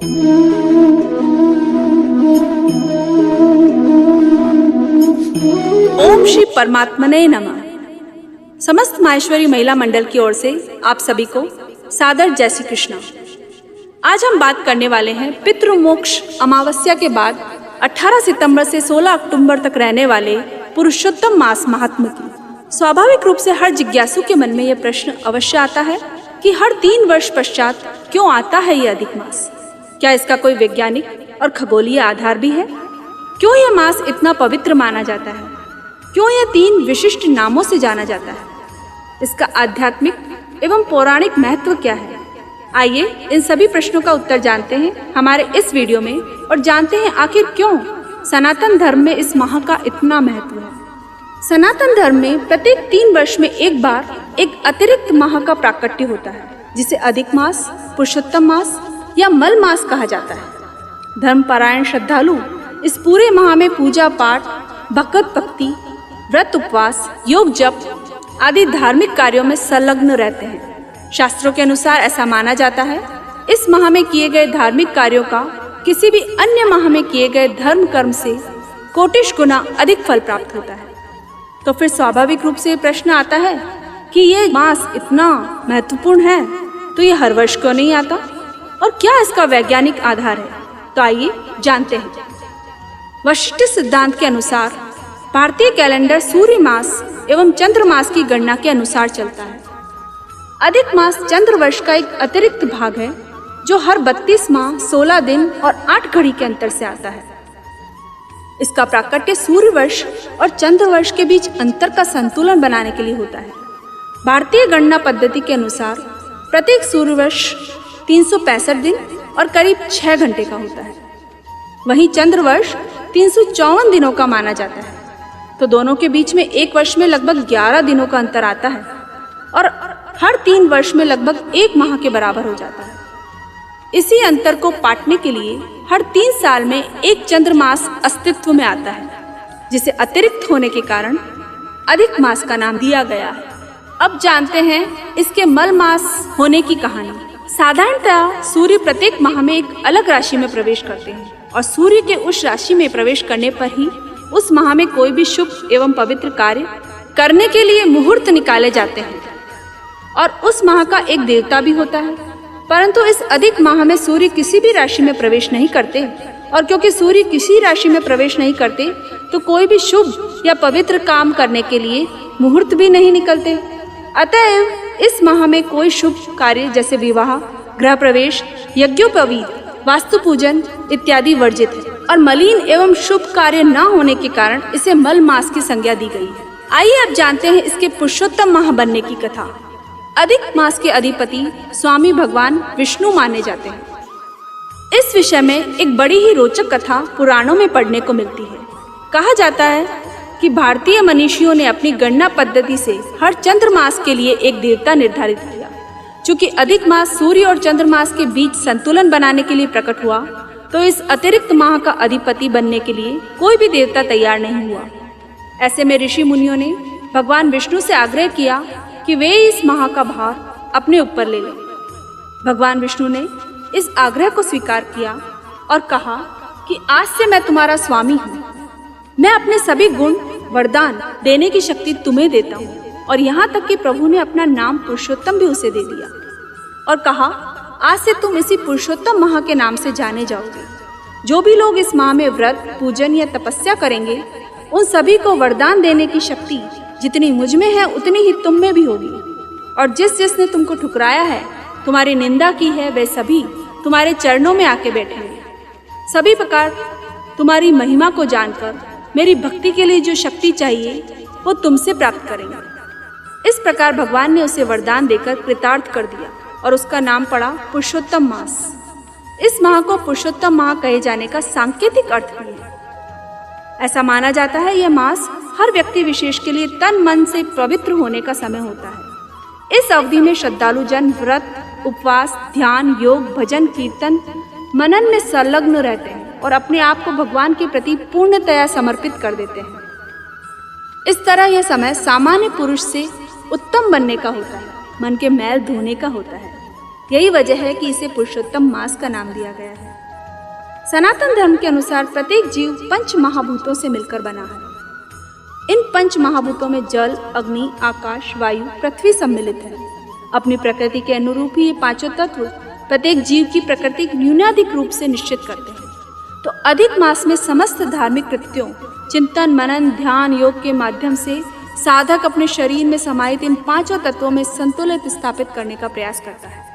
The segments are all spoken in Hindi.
ओम श्री परमात्मने नमः। समस्त माहेश्वरी महिला मंडल की ओर से आप सभी को सादर जय श्री कृष्ण। आज हम बात करने वाले हैं पितृमोक्ष अमावस्या के बाद 18 सितंबर से 16 अक्टूबर तक रहने वाले पुरुषोत्तम मास महात्म्य की। स्वाभाविक रूप से हर जिज्ञासु के मन में यह प्रश्न अवश्य आता है कि हर 3 वर्ष पश्चात क्यों आता है यह अधिक मास? क्या इसका कोई वैज्ञानिक और खगोलीय आधार भी है? क्यों यह मास इतना पवित्र माना जाता है? क्यों यह 3 विशिष्ट नामों से जाना जाता है? इसका आध्यात्मिक एवं पौराणिक महत्व क्या है? आइए इन सभी प्रश्नों का उत्तर जानते हैं हमारे इस वीडियो में और जानते हैं आखिर क्यों सनातन धर्म में इस माह का इतना महत्व है। सनातन धर्म में प्रत्येक 3 वर्ष में एक बार एक अतिरिक्त माह का प्राकट्य होता है, जिसे अधिक मास, पुरुषोत्तम मास या मल मास कहा जाता है। धर्मपरायण श्रद्धालु इस पूरे माह में पूजा पाठ, भगवत भक्ति, व्रत उपवास, योग जप आदि धार्मिक कार्यों में संलग्न रहते हैं। शास्त्रों के अनुसार ऐसा माना जाता है इस माह में किए गए धार्मिक कार्यों का किसी भी अन्य माह में किए गए धर्म कर्म से कोटिश गुना अधिक फल प्राप्त होता है। तो फिर स्वाभाविक रूप से प्रश्न आता है कि ये मास इतना महत्वपूर्ण है तो ये हर वर्ष क्यों नहीं आता और क्या इसका वैज्ञानिक आधार है? तो आइए जानते हैं। वशिष्ठ सिद्धांत के अनुसार भारतीय कैलेंडर सूर्य मास एवं चंद्र मास की गणना के अनुसार चलता है। अधिक मास चंद्र वर्ष का एक अतिरिक्त भाग है जो हर 32 माह 16 दिन और 8 घड़ी के अंतर से आता है। इसका प्राकट्य सूर्य वर्ष और चंद्र वर्ष के बीच अंतर का संतुलन बनाने के लिए होता है। भारतीय गणना पद्धति के अनुसार प्रत्येक सूर्य वर्ष 365 दिन और करीब 6 घंटे का होता है। वहीं चंद्र वर्ष 354 दिनों का माना जाता है। तो दोनों के बीच में एक वर्ष में लगभग 11 दिनों का अंतर आता है और हर 3 वर्ष में लगभग 1 माह के बराबर हो जाता है। इसी अंतर को पाटने के लिए हर 3 साल में एक चंद्र मास अस्तित्व में आता है, जिसे अतिरिक्त होने के कारण अधिक मास का नाम दिया गया है। अब जानते हैं इसके मल मास होने की कहानी। साधारणतः सूर्य प्रत्येक माह में एक अलग राशि में प्रवेश करते हैं और सूर्य के उस राशि में प्रवेश करने पर ही उस माह में कोई भी शुभ एवं पवित्र कार्य करने के लिए मुहूर्त निकाले जाते हैं। और उस माह का एक देवता भी होता है, परंतु इस अधिक माह में सूर्य किसी भी राशि में प्रवेश नहीं करते और क्योंकि सूर्य किसी राशि में प्रवेश नहीं करते तो कोई भी शुभ या पवित्र काम करने के लिए मुहूर्त भी नहीं निकलते। अतएव इस माह में कोई शुभ कार्य जैसे विवाह, गृह प्रवेश, यज्ञोपवीत, वास्तु पूजन इत्यादि वर्जित है और मलिन एवं शुभ कार्य न होने के कारण इसे मल मास की संज्ञा दी गई है। आइए अब जानते हैं इसके पुरुषोत्तम माह बनने की कथा। अधिक मास के अधिपति स्वामी भगवान विष्णु माने जाते हैं। इस विषय में एक बड़ी ही रोचक कथा पुराणों में पढ़ने को मिलती है। कहा जाता है कि भारतीय मनीषियों ने अपनी गणना पद्धति से हर चंद्र मास के लिए एक देवता निर्धारित किया। चूंकि अधिक मास सूर्य और चंद्र मास के बीच संतुलन बनाने के लिए प्रकट हुआ, तो इस अतिरिक्त माह का अधिपति बनने के लिए कोई भी देवता तैयार नहीं हुआ। ऐसे में ऋषि मुनियों ने भगवान विष्णु से आग्रह किया कि वे इस माह का भार अपने ऊपर ले लें। भगवान विष्णु ने इस आग्रह को स्वीकार किया और कहा कि आज से मैं तुम्हारा स्वामी हूँ। मैं अपने सभी गुण वरदान देने की शक्ति तुम्हें देता हूँ। और यहाँ तक कि प्रभु ने अपना नाम पुरुषोत्तम भी उसे दे दिया और कहा, आज से तुम इसी पुरुषोत्तम माह के नाम से जाने जाओगे। जो भी लोग इस माह में व्रत, पूजन या तपस्या करेंगे, उन सभी को वरदान देने की शक्ति जितनी मुझ में है उतनी ही तुम में भी होगी। और जिसने तुमको ठुकराया है, तुम्हारी निंदा की है, वे सभी तुम्हारे चरणों में आके बैठेंगे। सभी प्रकार तुम्हारी महिमा को जानकर मेरी भक्ति के लिए जो शक्ति चाहिए वो तुमसे प्राप्त करेंगे। इस प्रकार भगवान ने उसे वरदान देकर कृतार्थ कर दिया और उसका नाम पड़ा पुरुषोत्तम मास। इस माह को पुरुषोत्तम माह कहे जाने का सांकेतिक अर्थ भी है। ऐसा माना जाता है यह मास हर व्यक्ति विशेष के लिए तन मन से पवित्र होने का समय होता है। इस अवधि में श्रद्धालु जन व्रत, उपवास, ध्यान, योग, भजन, कीर्तन, मनन में संलग्न रहते हैं और अपने आप को भगवान के प्रति पूर्णतया समर्पित कर देते हैं। इस तरह यह समय सामान्य पुरुष से उत्तम बनने का होता है, मन के मैल धोने का होता है। यही वजह है कि इसे पुरुषोत्तम मास का नाम दिया गया है। सनातन धर्म के अनुसार प्रत्येक जीव पंच महाभूतों से मिलकर बना है। इन पंच महाभूतों में जल, अग्नि, आकाश, वायु, पृथ्वी सम्मिलित है। अपनी प्रकृति के अनुरूप ही ये पांचों तत्व प्रत्येक जीव की प्रकृति न्यूनाधिक रूप से निश्चित करते हैं। तो अधिक मास में समस्त धार्मिक कृत्यों, चिंतन, मनन, ध्यान, योग के माध्यम से साधक अपने शरीर में समाहित इन पांचों तत्वों में संतुलित स्थापित करने का प्रयास करता है।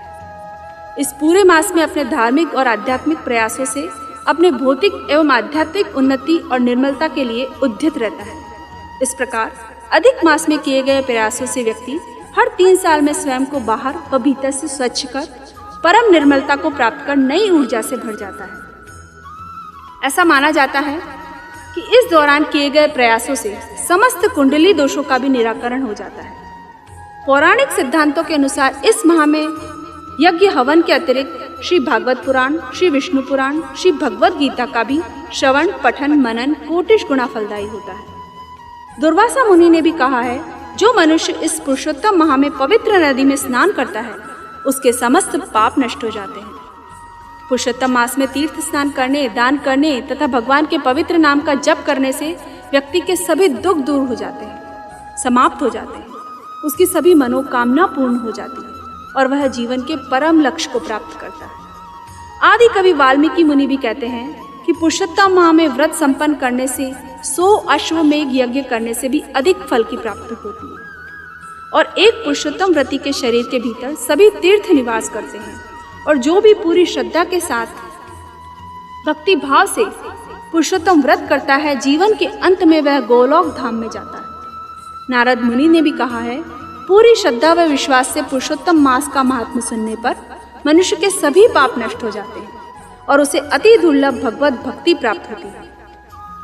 इस पूरे मास में अपने धार्मिक और आध्यात्मिक प्रयासों से अपने भौतिक एवं आध्यात्मिक उन्नति और निर्मलता के लिए उद्यत रहता है। इस प्रकार अधिक मास में किए गए प्रयासों से व्यक्ति हर 3 साल में स्वयं को बाहर व भीतर से स्वच्छ कर परम निर्मलता को प्राप्त कर नई ऊर्जा से भर जाता है। ऐसा माना जाता है कि इस दौरान किए गए प्रयासों से समस्त कुंडली दोषों का भी निराकरण हो जाता है। पौराणिक सिद्धांतों के अनुसार इस माह में यज्ञ हवन के अतिरिक्त श्री भागवत पुराण, श्री विष्णु पुराण, श्री भगवद गीता का भी श्रवण, पठन, मनन कोटिश गुना फलदायी होता है। दुर्वासा मुनि ने भी कहा है, जो मनुष्य इस पुरुषोत्तम माह में पवित्र नदी में स्नान करता है उसके समस्त पाप नष्ट हो जाते हैं। पुरुषोत्तम मास में तीर्थ स्नान करने, दान करने तथा भगवान के पवित्र नाम का जप करने से व्यक्ति के सभी दुख दूर हो जाते हैं, समाप्त हो जाते हैं, उसकी सभी मनोकामना पूर्ण हो जाती है और वह जीवन के परम लक्ष्य को प्राप्त करता है। आदि कवि वाल्मीकि मुनि भी कहते हैं कि पुरुषोत्तम माह में व्रत संपन्न करने से 100 अश्वमेघ यज्ञ करने से भी अधिक फल की प्राप्ति होती है। और एक पुरुषोत्तम व्रती के शरीर के भीतर सभी तीर्थ निवास करते हैं और जो भी पूरी श्रद्धा के साथ भक्ति भाव से पुरुषोत्तम व्रत करता है, जीवन के अंत में वह गोलोक धाम में जाता है। नारद मुनि ने भी कहा है, पूरी श्रद्धा व विश्वास से पुरुषोत्तम मास का महात्म्य सुनने पर मनुष्य के सभी पाप नष्ट हो जाते हैं और उसे अति दुर्लभ भगवत भक्ति प्राप्त होती है।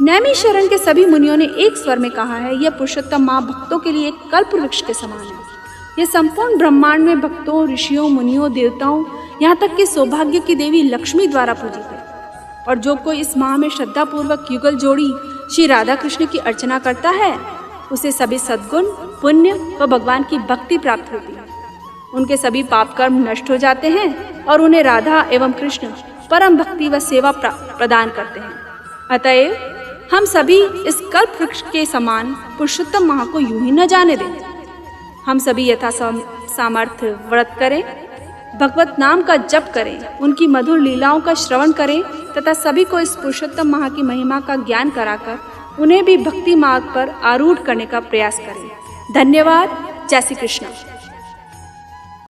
नैमिषारण्य के सभी मुनियों ने एक स्वर में कहा है, यह पुरुषोत्तम माह भक्तों के लिए एक कल्प वृक्ष के समान है। यह संपूर्ण ब्रह्मांड में भक्तों, ऋषियों, मुनियों, देवताओं, यहाँ तक कि सौभाग्य की देवी लक्ष्मी द्वारा पूजित है। और जो कोई इस माह में श्रद्धापूर्वक युगल जोड़ी श्री राधा कृष्ण की अर्चना करता है, उसे सभी सद्गुण, पुण्य व भगवान की भक्ति प्राप्त होती है। उनके सभी पाप कर्म नष्ट हो जाते हैं और उन्हें राधा एवं कृष्ण परम भक्ति व सेवा प्रदान करते हैं। अतएव हम सभी इस कल्प वृक्ष के समान पुरुषोत्तम माह को यूं ही न जाने दें। हम सभी यथा सामर्थ्य व्रत करें, भगवत नाम का जप करें, उनकी मधुर लीलाओं का श्रवण करें तथा सभी को इस पुरुषोत्तम माह की महिमा का ज्ञान कराकर उन्हें भी भक्ति मार्ग पर आरूढ़ करने का प्रयास करें। धन्यवाद। जय श्री कृष्ण।